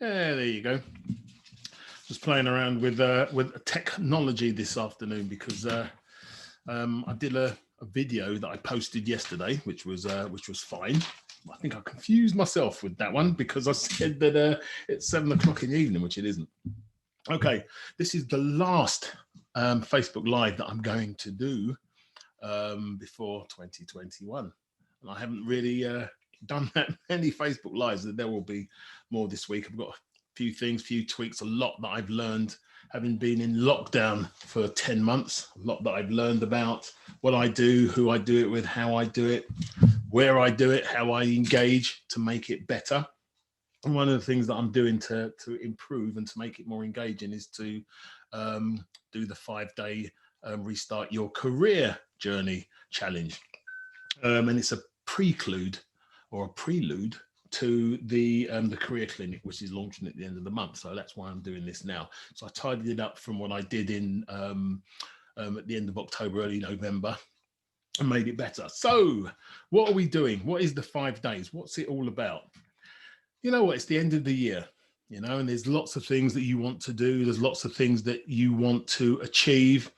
Yeah, there you go. Just playing around with technology this afternoon because I did a video that I posted yesterday, which was fine. I think I confused myself with that one because I said that it's 7 o'clock in the evening, which it isn't. Okay, this is the last Facebook Live that I'm going to do before 2021. And I haven't really done that many Facebook Lives. There will be more this week. I've got a few tweaks, a lot that I've learned having been in lockdown for 10 months, a lot that I've learned about what I do, who I do it with, how I do it, where I do it, how I engage to make it better. And one of the things that I'm doing to improve and to make it more engaging is to do the 5-day Restart Your Career Journey challenge. And it's a prelude to the career clinic, which is launching at the end of the month. So that's why I'm doing this now. So I tidied it up from what I did in at the end of October, early November, and made it better. So what are we doing? What is the 5 days? What's it all about? You know what? It's the end of the year, you know, and there's lots of things that you want to do. There's lots of things that you want to achieve.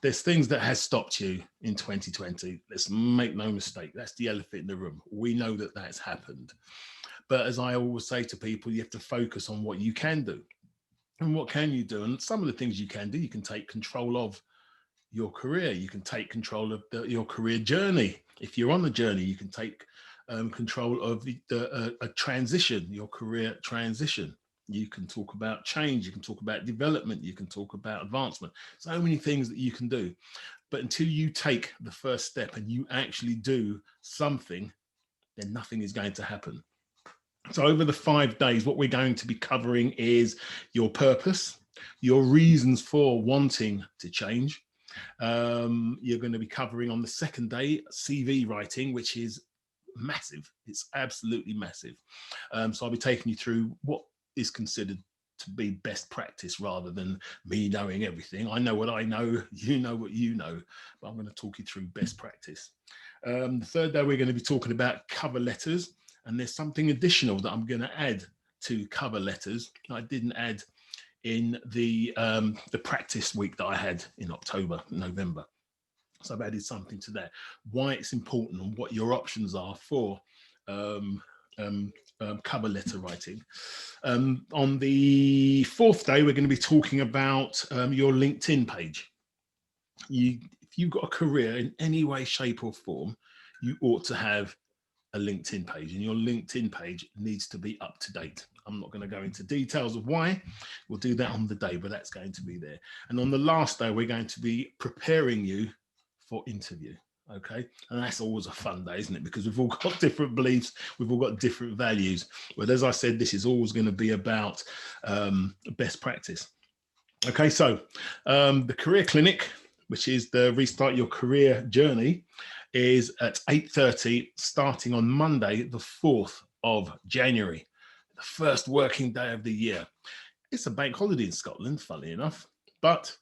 There's things that has stopped you in 2020. Let's make no mistake. That's the elephant in the room. We know that that's happened. But as I always say to people, you have to focus on what you can do. And what can you do? And some of the things you can do, you can take control of your career. You can take control of your career journey. If you're on the journey, you can take control of a transition, your career transition. You can talk about change. You can talk about development. You can talk about advancement. So many things that you can do. But until you take the first step and you actually do something, then nothing is going to happen. So over the 5 days, what we're going to be covering is your purpose, your reasons for wanting to change. You're going to be covering on the second day CV writing, which is massive. It's absolutely massive. So I'll be taking you through what is considered to be best practice rather than me knowing everything. I know what I know, you know what you know, but I'm going to talk you through best practice. The third day, we're going to be talking about cover letters, and there's something additional that I'm going to add to cover letters that I didn't add in the practice week that I had in October, November. So I've added something to that, why it's important and what your options are for cover letter writing. On the fourth day, we're going to be talking about your LinkedIn page. If you've got a career in any way, shape or form, you ought to have a LinkedIn page, and your LinkedIn page needs to be up to date. I'm not going to go into details of why. We'll do that on the day, but that's going to be there. And on the last day, we're going to be preparing you for interview. Okay, and that's always a fun day, isn't it? Because we've all got different beliefs, we've all got different values. But as I said, this is always going to be about best practice. Okay, so the career clinic, which is the Restart Your Career Journey, is at 8:30 starting on Monday, the 4th of January, the first working day of the year. It's a bank holiday in Scotland, funnily enough, but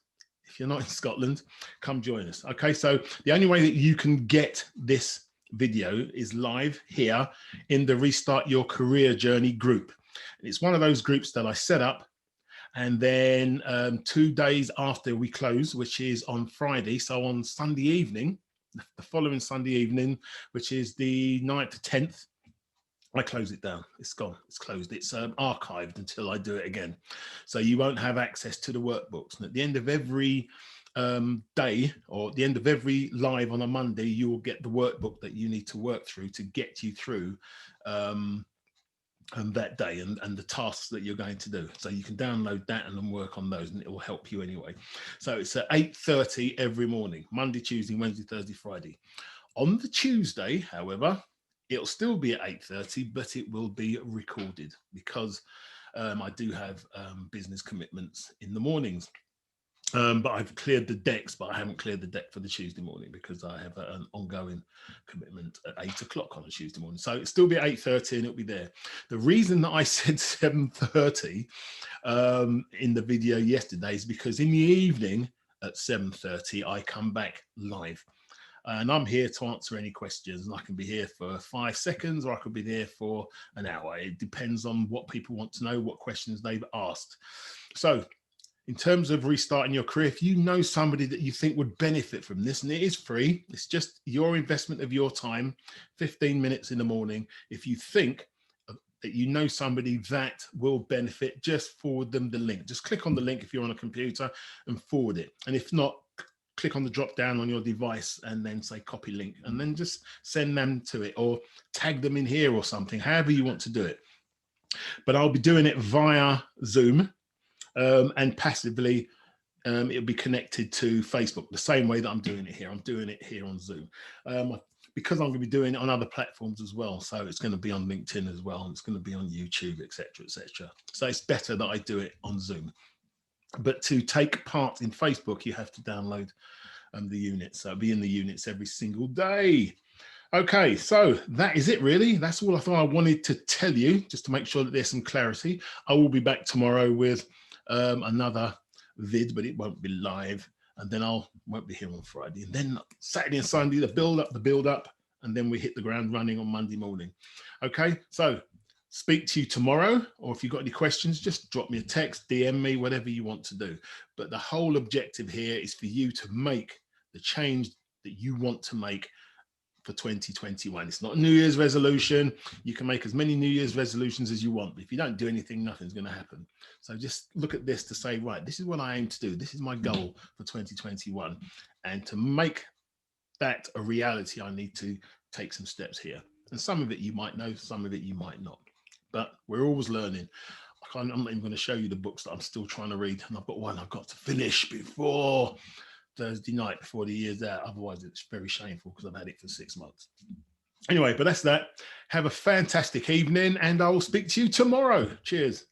if you're not in Scotland, come join us. Okay, so the only way that you can get this video is live here in the Restart Your Career Journey group. And it's one of those groups that I set up, and then 2 days after we close, which is on Friday, so on Sunday evening, the following Sunday evening, which is the 9th to 10th, I close it down. It's gone. It's closed. It's archived until I do it again. So you won't have access to the workbooks. And at the end of every day, or at the end of every live on a Monday, you will get the workbook that you need to work through to get you through that day and the tasks that you're going to do. So you can download that and then work on those, and it will help you anyway. So it's at 8:30 every morning, Monday, Tuesday, Wednesday, Thursday, Friday. On the Tuesday, however, it'll still be at 8:30, but it will be recorded because I do have business commitments in the mornings. But I've cleared the decks, but I haven't cleared the deck for the Tuesday morning because I have an ongoing commitment at 8 o'clock on a Tuesday morning. So it'll still be 8:30 and it'll be there. The reason that I said 7:30 in the video yesterday is because in the evening at 7:30, I come back live. And I'm here to answer any questions. And I can be here for 5 seconds, or I could be there for an hour. It depends on what people want to know, what questions they've asked. So in terms of restarting your career, if you know somebody that you think would benefit from this, and it is free, it's just your investment of your time, 15 minutes in the morning. If you think that you know somebody that will benefit, just forward them the link. Just click on the link if you're on a computer and forward it. And if not, click on the drop down on your device and then say copy link, and then just send them to it, or tag them in here or something, however you want to do it. But I'll be doing it via Zoom, and passively it'll be connected to Facebook the same way that I'm doing it here. I'm doing it here on Zoom. Because I'm going to be doing it on other platforms as well. So it's going to be on LinkedIn as well. And it's going to be on YouTube, etc., etc. So it's better that I do it on Zoom. But to take part in Facebook, you have to download the units. So I'll be in the units every single day. Okay, so that is it really. That's all I thought I wanted to tell you, just to make sure that there's some clarity. I will be back tomorrow with another vid, but it won't be live. And then won't be here on Friday. And then Saturday and Sunday, the build up, and then we hit the ground running on Monday morning. Okay, so speak to you tomorrow, or if you've got any questions, just drop me a text, DM me, whatever you want to do. But the whole objective here is for you to make the change that you want to make for 2021. It's not a New Year's resolution. You can make as many New Year's resolutions as you want, but if you don't do anything, nothing's going to happen. So just look at this to say, right, this is what I aim to do. This is my goal for 2021. And to make that a reality, I need to take some steps here. And some of it you might know, some of it you might not. But we're always learning. I'm not even going to show you the books that I'm still trying to read. And I've got one I've got to finish before Thursday night, before the year's out. Otherwise, it's very shameful because I've had it for 6 months. Anyway, but that's that. Have a fantastic evening, and I will speak to you tomorrow. Cheers.